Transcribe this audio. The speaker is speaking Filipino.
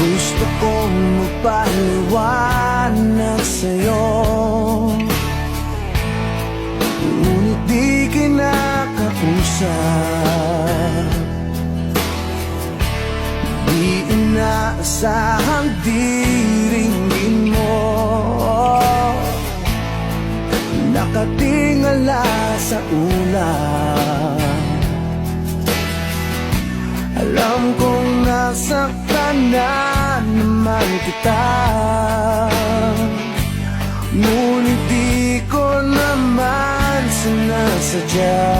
Gusto kong magpaliwanag sa'yo, ngunit di kinakausap. Di inaasahang diringgin mo, nakatingala sa ulan. Alam kong nasaktan na naman kita, ngunit di ko naman sinasadya.